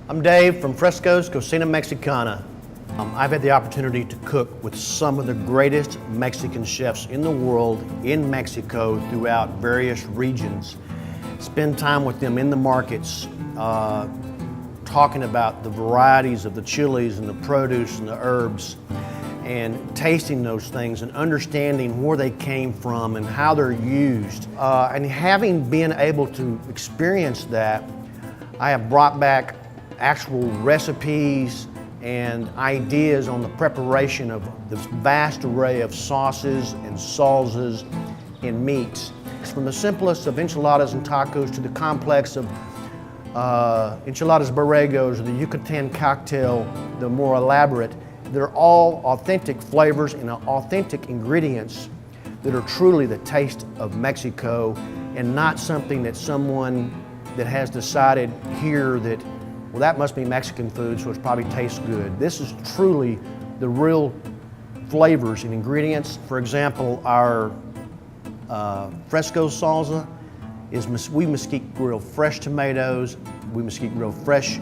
I'm Dave from Fresco's Cocina Mexicana. I've had the opportunity to cook with some of the greatest Mexican chefs in the world in Mexico throughout various regions. Spend time with them in the markets, talking about the varieties of the chilies and the produce and the herbs, and tasting those things and understanding where they came from and how they're used. And having been able to experience that, I have brought back actual recipes and ideas on the preparation of this vast array of sauces and salsas and meats. From the simplest of enchiladas and tacos to the complex of enchiladas borregos or the Yucatan cocktail, the more elaborate, they're all authentic flavors and authentic ingredients that are truly the taste of Mexico, and not something that someone that has decided here that, well, that must be Mexican food, so it probably tastes good. This is truly the real flavors and ingredients. For example, our Fresco salsa is we mesquite grill fresh tomatoes, we mesquite grill fresh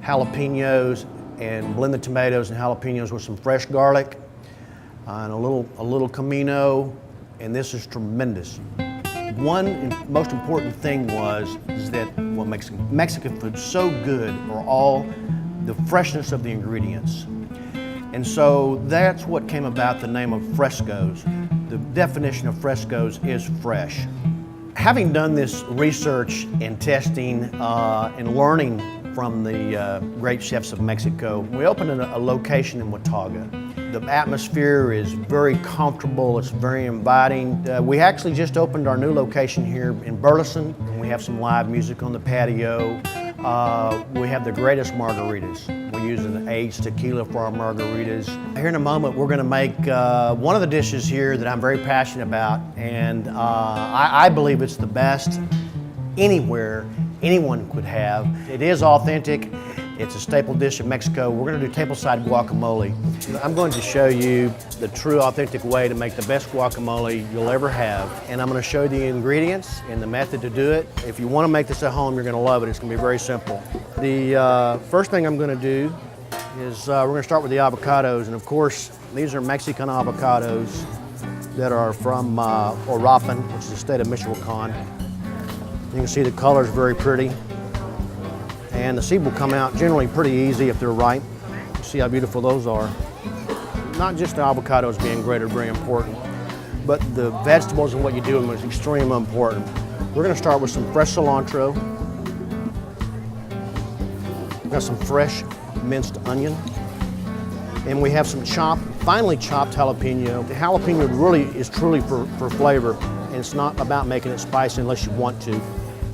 jalapenos, and blend the tomatoes and jalapenos with some fresh garlic and a little comino, and this is tremendous. One most important thing is that what makes Mexican food so good are all the freshness of the ingredients. And so that's what came about the name of Fresco's. The definition of Fresco's is fresh. Having done this research and testing and learning from the great chefs of Mexico, we opened a location in Watauga. The atmosphere is very comfortable, it's very inviting. We actually just opened our new location here in Burleson. We have some live music on the patio. We have the greatest margaritas. We're using aged tequila for our margaritas. Here in a moment, we're gonna make one of the dishes here that I'm very passionate about, and I believe it's the best anywhere anyone could have. It is authentic. It's a staple dish of Mexico. We're gonna do tableside guacamole. I'm going to show you the true authentic way to make the best guacamole you'll ever have. And I'm gonna show you the ingredients and the method to do it. If you wanna make this at home, you're gonna love it. It's gonna be very simple. The first thing I'm gonna do is we're gonna start with the avocados. And of course, these are Mexican avocados that are from Orapan, which is the state of Michoacan. You can see the color is very pretty. And the seed will come out generally pretty easy if they're ripe. You see how beautiful those are. Not just the avocados being great are very important, but the vegetables and what you do with them is extremely important. We're gonna start with some fresh cilantro. We've got some fresh minced onion. And we have some finely chopped jalapeno. The jalapeno really is truly for flavor, and it's not about making it spicy unless you want to.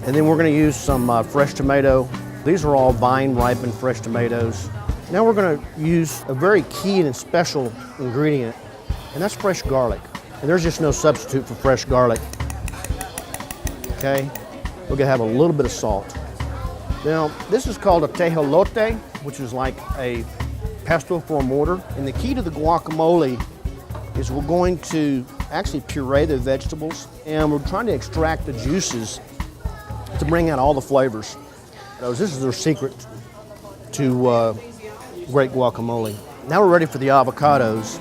And then we're gonna use some fresh tomato. These are all vine-ripened fresh tomatoes. Now we're gonna use a very key and special ingredient, and that's fresh garlic. And there's just no substitute for fresh garlic. Okay, we're gonna have a little bit of salt. Now, this is called a tejolote, which is like a pesto for a mortar. And the key to the guacamole is we're going to actually puree the vegetables, and we're trying to extract the juices to bring out all the flavors. This is their secret to great guacamole. Now we're ready for the avocados.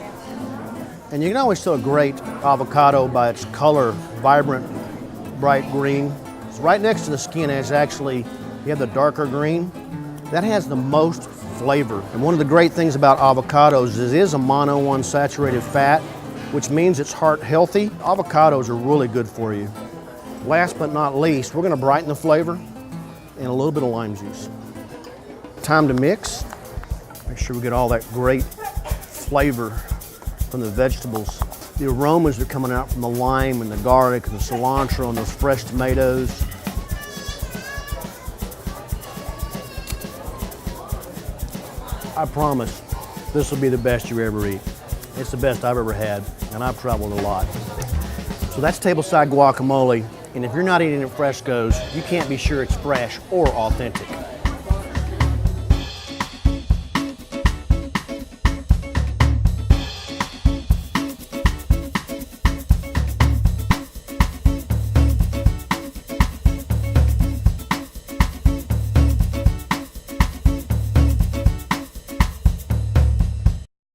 And you can always tell a great avocado by its color, vibrant, bright green. It's right next to the skin is actually, you have the darker green. That has the most flavor. And one of the great things about avocados is it is a monounsaturated fat, which means it's heart healthy. Avocados are really good for you. Last but not least, we're gonna brighten the flavor and a little bit of lime juice. Time to mix. Make sure we get all that great flavor from the vegetables. The aromas are coming out from the lime and the garlic and the cilantro and those fresh tomatoes. I promise this will be the best you ever eat. It's the best I've ever had, and I've traveled a lot. So that's tableside guacamole. And if you're not eating at Fresco's, you can't be sure it's fresh or authentic.